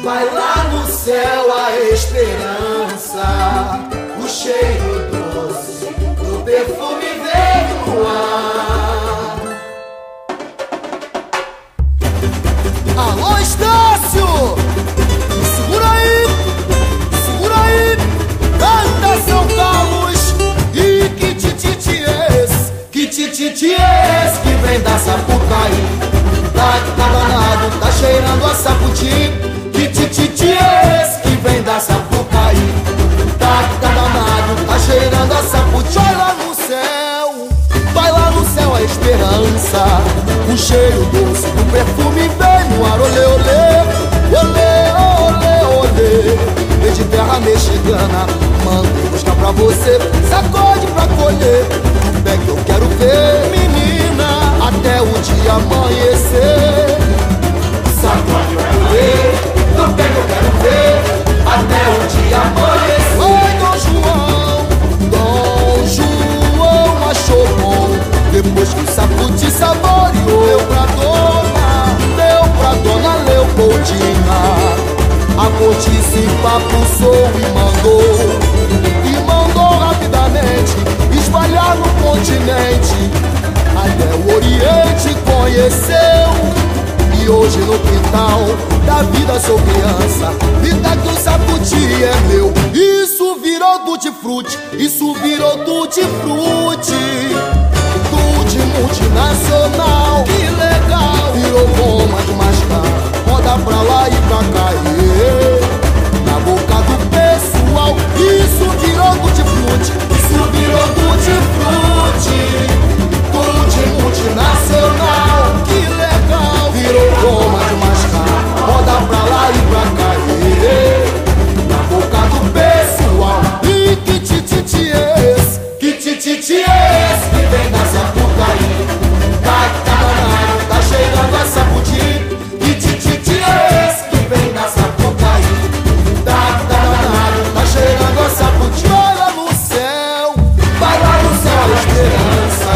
vai lá no céu a esperança. O cheiro doce do perfume vem no ar. Alô, Estácio! Segura aí, canta São Carlos. E que tititiês, que vem da Sapucaí. Tá danado, tá cheirando a saputi. Que tititiês, que vem da Sapucaí. Tá danado, tá cheirando a saputi. Vai lá no céu a esperança. O cheiro doce do perfume vem no ar. Olê, olê, olê, olê, olê. Terra mexicana, mandei buscar pra você. Sacode pra colher, no pé que eu quero ver, menina, até o dia amanhecer. Sacode pra colher, no pé que eu quero ver, até o dia amanhecer. Oi, Dom João achou bom. Depois que o saputi saboreou, deu pra dona Leopoldina. A cortiça empapuçou e mandou rapidamente espalhar no continente. Até o Oriente conheceu. E hoje no quintal da vida sou criança. Vida que o saputi é meu. Isso virou tutti-frutti, isso virou tutti-frutti. Tutti multinacional, que legal. Virou goma de mascar, roda pra lá e pra cá. Na boca do pessoal, isso virou tutti-frutti, isso virou tutti-frutti. Tutti multinacional, que legal. Virou goma de mascar, roda pra lá e pra cá. Na boca do pessoal. E que tititiês, que vem da Sapucaí. Tá cheirando a saputi. Que tititiês, que vem da Sapucaí. Tá cheirando a saputi. Vai lá no céu a esperança.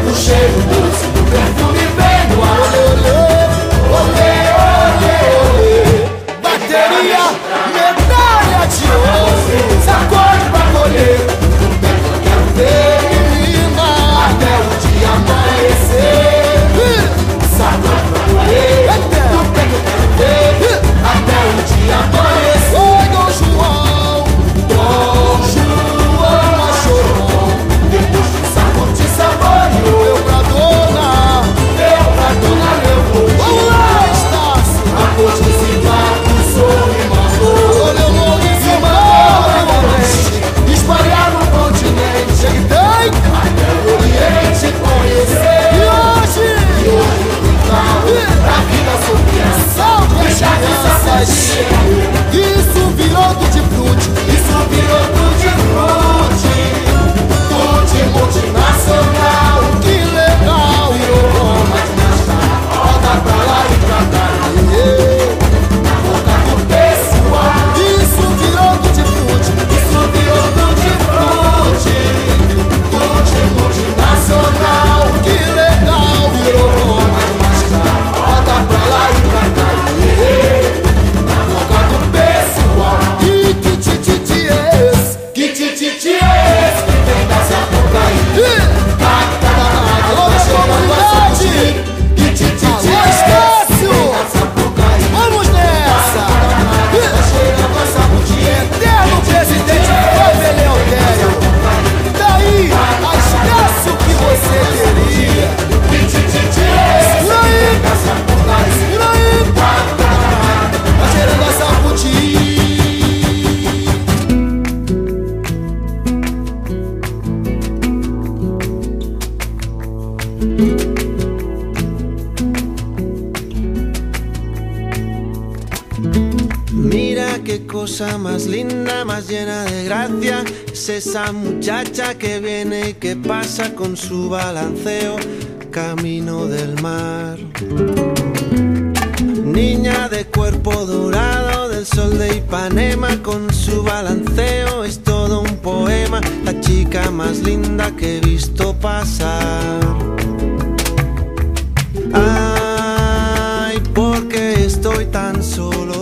O cheiro doce do perfume vem no ar. Olê, olê, olê, olê. Bateria, medalha de ouro. Sacode pra colher, no pé que eu quero ver, menina, até o dia amanhecer. Sacode pra colher, no pé que eu quero ver, até o dia amanhecer. Oi, Dom João achou bom. Depois que o saputi saboreou, deu pra dona Leopoldina. Vamos lá, Estácio! A cortiça empapuçou e mandou espalhar no continente. Cheguei, até o Oriente conhecer. e hoje No quintal da vida sou criança. isso virou tutti-frutti, Isso virou tutti-frutti. Tutti multinacional, que legal. virou goma de mascar, roda pra lá e pra cá. Na boca do pessoal, Isso virou tutti-frutti, isso virou tutti-frutti. Tutti multinacional, que legal. virou goma de mascar, roda pra lá e pra cá. Na boca do pessoal, E que tititiês, que tititiês, que vem da Sapucaí. Tá danado, alô, tá cheirando a comunidade. saputi. Que tititiês, Alô, Estácio. que vem da Sapucaí. Vamos nessa. Tá cheirando a saputi. Eterno presidente Flávio Eleutério. Daí a Estácio que você queria. Que tititiês, que vem da Sapucaí. Por aí, tá cheirando a saputi. Mira qué cosa más linda, más llena de gracia. Es esa muchacha que viene y que pasa con su balanceo camino del mar. Niña de cuerpo dorado del sol de Ipanema, con su balanceo es todo un poema. La chica más linda que he visto pasar. Ay, porque estoy tan solo.